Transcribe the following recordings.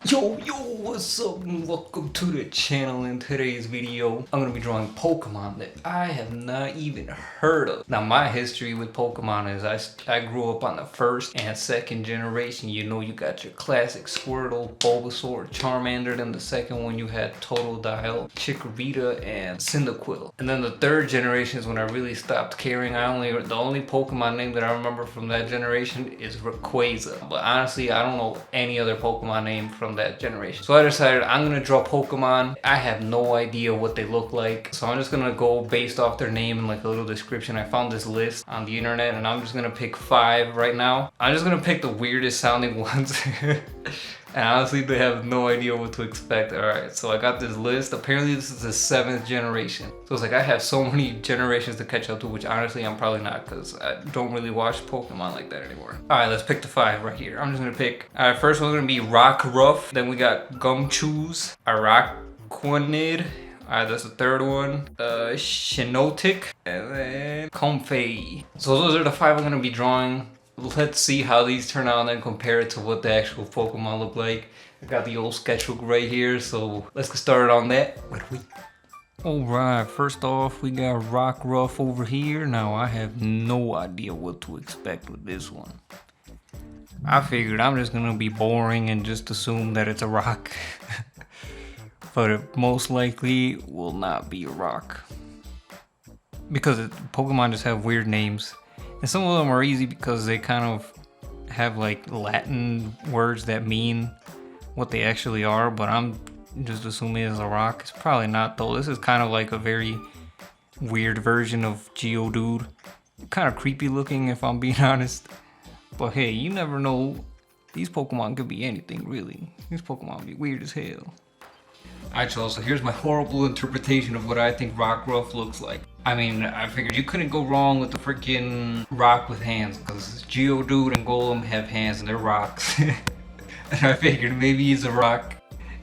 Yo, what's up and welcome to the channel. In today's video, I'm going to be drawing Pokemon that I have not even heard of. Now, my history with Pokemon is I grew up on the first and second generation. You know, you got your classic Squirtle, Bulbasaur, Charmander. Then the second one you had Totodile, Chikorita, and Cyndaquil. And then the third generation is when I really stopped caring. The only Pokemon name that I remember from that generation is Rayquaza. But honestly, I don't know any other Pokemon name from that generation. So I decided I'm gonna draw Pokemon. I have no idea what they look like, so I'm just gonna go based off their name and like a little description. I found this list on the internet and I'm just gonna pick 5 right now. I'm just gonna pick the weirdest sounding ones. And honestly, they have no idea what to expect. Alright, so I got this list. Apparently this is the 7th generation. So it's like I have so many generations to catch up to, which honestly I'm probably not, because I don't really watch Pokemon like that anymore. Alright, let's pick the 5 right here. I'm just gonna pick, alright, first one's gonna be Rockruff. Then we got Gumshoos, Raquinid. Alright, that's the third one. Shinodic, and then Kompei. So those are the 5 I'm gonna be drawing. Let's see how these turn out and then compare it to what the actual Pokemon look like. I got the old sketchbook right here, so let's get started on that. Alright, first off we got Rockruff over here. Now I have no idea what to expect with this one. I figured I'm just gonna be boring and just assume that it's a rock. But it most likely will not be a rock. Because Pokemon just have weird names. And some of them are easy because they kind of have like Latin words that mean what they actually are, but I'm just assuming it's a rock. It's probably not though. This is kind of like a very weird version of Geodude. Kind of creepy looking if I'm being honest. But hey, you never know. These Pokemon could be anything really. These Pokemon be weird as hell. Alright y'all, so here's my horrible interpretation of what I think Rockruff looks like. I mean, I figured you couldn't go wrong with the freaking rock with hands, because Geodude and Golem have hands and they're rocks. And I figured maybe he's a rock,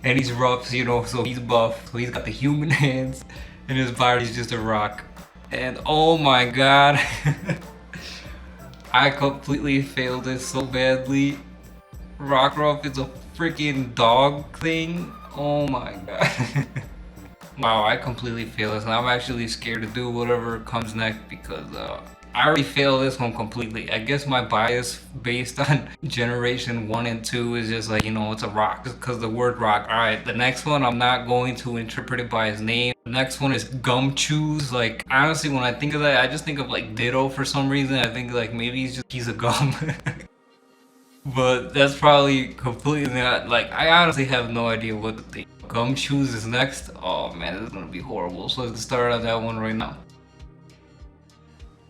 and he's rough, you know, so he's buff, so he's got the human hands, and his body's just a rock. And oh my god, I completely failed this so badly. Rockruff is a freaking dog thing. Oh my god. Wow, I completely failed this and I'm actually scared to do whatever comes next because I already failed this one completely. I guess my bias based on generation 1 and 2 is just like, you know, it's a rock because the word rock. Alright, the next one I'm not going to interpret it by his name. The next one is Gumshoos. Like, honestly, when I think of that, I just think of like Ditto for some reason. I think like maybe he's a gum. But that's probably completely not, like, I honestly have no idea what to think. Gumshoos is next. Oh man, this is gonna be horrible. So let's start on that one right now.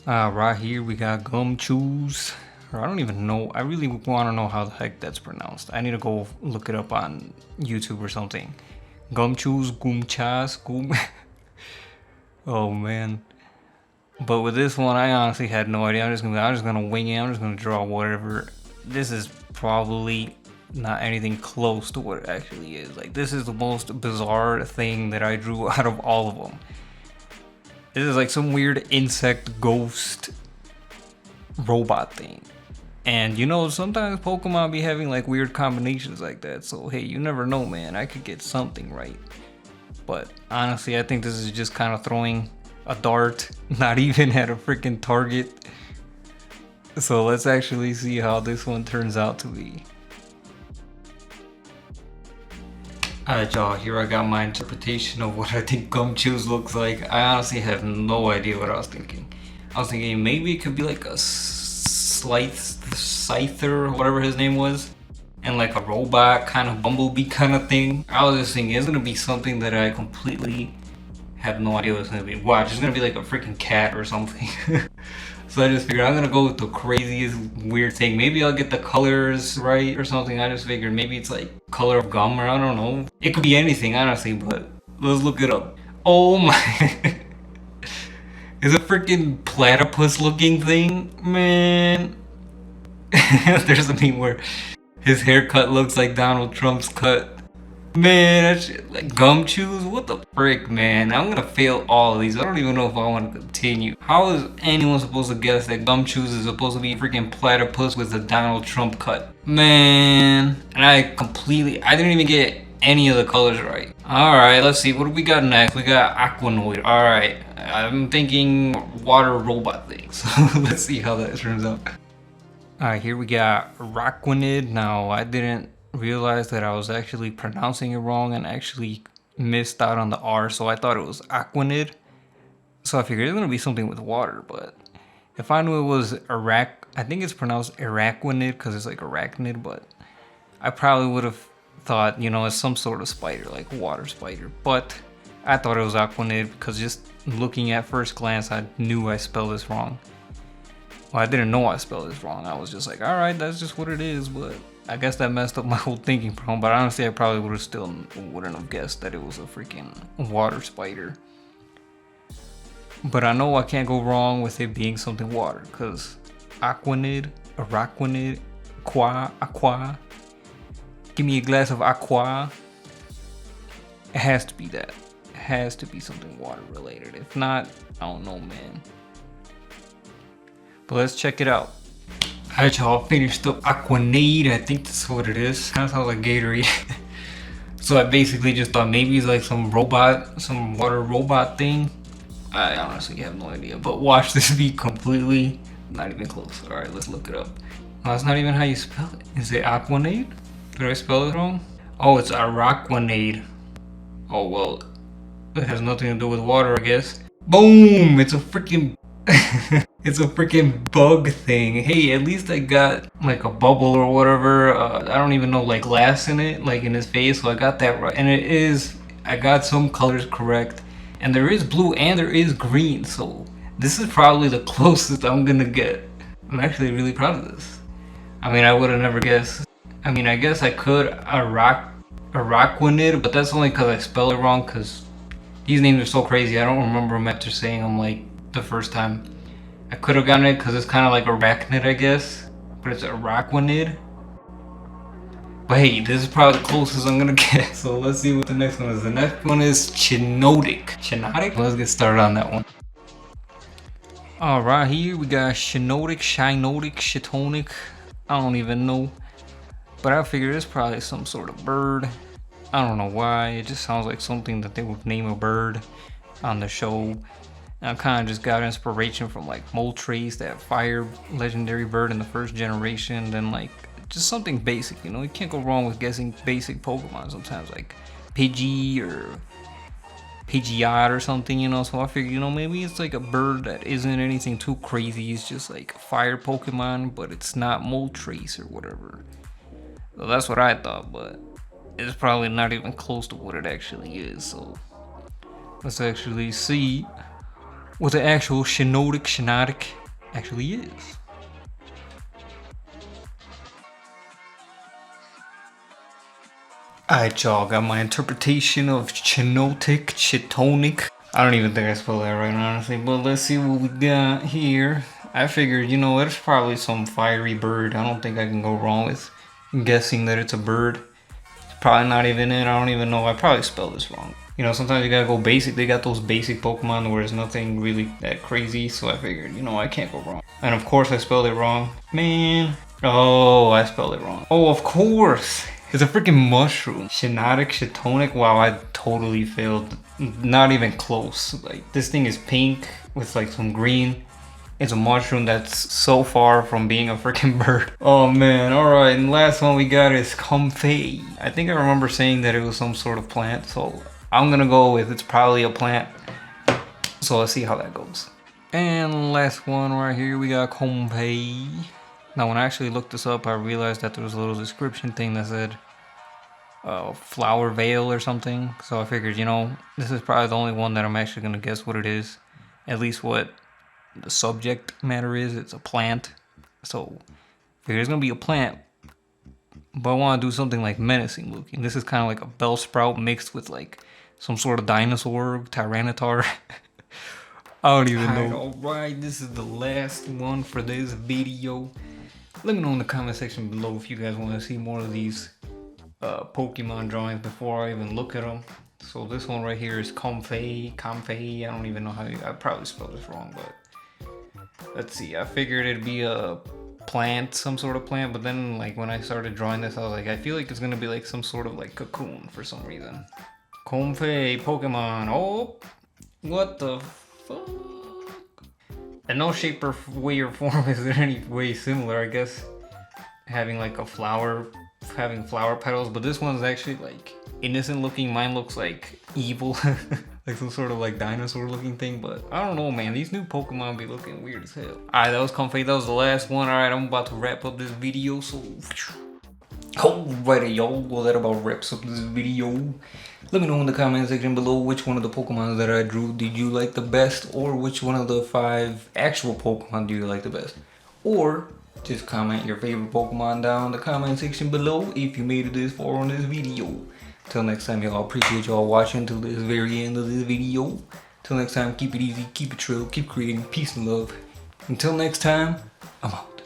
Right here we got Gumshoos. I don't even know. I really want to know how the heck that's pronounced. I need to go look it up on YouTube or something. Gumshoos, Gumchas, Gum. Oh man. But with this one, I honestly had no idea. I'm just gonna wing it. I'm just gonna draw whatever. This is probably not anything close to what it actually is. Like, this is the most bizarre thing that I drew out of all of them. This is like some weird insect ghost robot thing. And you know, sometimes Pokemon be having like weird combinations like that. So hey, you never know, man. I could get something right. But honestly, I think this is just kind of throwing a dart, not even at a freaking target. So let's actually see how this one turns out to be. Alright y'all, here I got my interpretation of what I think Gumshoos looks like. I honestly have no idea what I was thinking. I was thinking maybe it could be like a Scyther, whatever his name was. And like a robot, kind of bumblebee kind of thing. I was just thinking it's gonna be something that I completely have no idea what it's gonna be. Watch, it's gonna be like a freaking cat or something. So I just figured I'm gonna go with the craziest weird thing. Maybe I'll get the colors right or something. I just figured maybe it's like color of gum or I don't know. It could be anything honestly, but let's look it up. Oh my. It's a freaking platypus looking thing, man. There's a meme where his haircut looks like Donald Trump's cut. Man, that shit, like gum chews? What the frick, man? I'm gonna fail all of these. I don't even know if I want to continue. How is anyone supposed to guess that gum chews is supposed to be freaking platypus with a Donald Trump cut? Man, and I didn't even get any of the colors right. Alright, let's see, what do we got next? We got Aquanoid. Alright, I'm thinking water robot thing, so let's see how that turns out. Alright, here we got Raquinid. Now, I didn't realize that I was actually pronouncing it wrong and actually missed out on the R, so I thought it was Aquanid. So I figured it's gonna be something with water, but if I knew it was I think it's pronounced Araquanid because it's like arachnid, but I probably would have thought, you know, it's some sort of spider, like water spider. But I thought it was Aquanid because just looking at first glance, I knew I spelled this wrong. Well, I didn't know I spelled this wrong. I was just like, alright, that's just what it is, but I guess that messed up my whole thinking problem. But honestly, I probably wouldn't have guessed that it was a freaking water spider. But I know I can't go wrong with it being something water, because Aquanid, Araquanid, Aqua. Give me a glass of Aqua. It has to be that. It has to be something water related. If not, I don't know, man. But let's check it out. Alright, y'all, finished up Aquanid. I think that's what it is. Kind of sounds like Gatorade. So I basically just thought maybe it's like some water robot thing. I honestly have no idea. But watch this be completely not even close. Alright, let's look it up. Oh, that's not even how you spell it. Is it Aquanid? Did I spell it wrong? Oh, it's Araquanid. Oh, well, it has nothing to do with water, I guess. Boom! It's a freaking... It's a freaking bug thing. Hey, at least I got like a bubble or whatever. I don't even know, like glass in it, like in his face. So I got that right. And I got some colors correct. And there is blue and there is green. So this is probably the closest I'm gonna get. I'm actually really proud of this. I mean, I would have never guessed. I mean, I guess I could Araquanid, but that's only because I spelled it wrong. Because these names are so crazy. I don't remember them after saying them like the first time. I could have gotten it because it's kind of like arachnid, I guess, but it's Araquanid. But hey, this is probably the closest I'm gonna get. So let's see what the next one is. The next one is Shinodic. Shinodic? Let's get started on that one. Alright, here we got Shinodic, Shitonic. I don't even know. But I figure it's probably some sort of bird. I don't know why. It just sounds like something that they would name a bird on the show. I kind of just got inspiration from like Moltres, that fire legendary bird in the first generation. Then like just something basic, you know. You can't go wrong with guessing basic Pokemon sometimes, like Pidgey or Pidgeot or something, you know. So I figured, you know, maybe it's like a bird that isn't anything too crazy. It's just like fire Pokemon, but it's not Moltres or whatever. So that's what I thought, but it's probably not even close to what it actually is. So let's actually see what the actual Shinodic actually is. Alright, y'all, got my interpretation of Chitonic. I don't even think I spelled that right, honestly, but let's see what we got here. I figured, you know, it's probably some fiery bird. I don't think I can go wrong with guessing that it's a bird. It's probably not even it. I don't even know. I probably spelled this wrong. You know, sometimes you gotta go basic. They got those basic Pokemon where there's nothing really that crazy. So I figured, you know, I can't go wrong. And of course I spelled it wrong. Man. Oh, I spelled it wrong. Oh, of course. It's a freaking mushroom. Shitonic. Wow, I totally failed. Not even close. Like, this thing is pink with like some green. It's a mushroom that's so far from being a freaking bird. Oh man, alright, and last one we got is Kompei. I think I remember saying that it was some sort of plant, so I'm gonna go with it's probably a plant. So let's see how that goes. And last one right here, we got Kompei. Now when I actually looked this up, I realized that there was a little description thing that said flower veil or something. So I figured, you know, this is probably the only one that I'm actually gonna guess what it is. At least what the subject matter is. It's a plant. So I figured it's gonna be a plant. But I want to do something like menacing looking. This is kind of like a bell sprout mixed with like some sort of dinosaur, Tyranitar. I don't even know. Alright, this is the last one for this video. Let me know in the comment section below if you guys want to see more of these. Pokemon drawings before I even look at them. So this one right here is Kompei. I don't even know how I probably spelled this wrong, but let's see. I figured it'd be a plant, some sort of plant, but then like when I started drawing this, I was like, I feel like it's gonna be like some sort of like cocoon for some reason. Kompei Pokemon. Oh, what the fuck? In no shape or way or form is there any way similar, I guess. Having like a flower, having flower petals, but this one's actually like innocent looking. Mine looks like evil, like some sort of like dinosaur looking thing, but I don't know, man. These new Pokemon be looking weird as hell. Alright, that was Kompei. That was the last one. Alright, I'm about to wrap up this video, so alrighty, y'all. Well, that about wraps up this video. Let me know in the comment section below which one of the Pokemon that I drew did you like the best, or which one of the 5 actual Pokemon do you like the best. Or just comment your favorite Pokemon down in the comment section below if you made it this far on this video. Till next time, y'all, appreciate y'all watching till this very end of this video. Till next time, keep it easy, keep it chill, keep creating peace and love. Until next time, I'm out.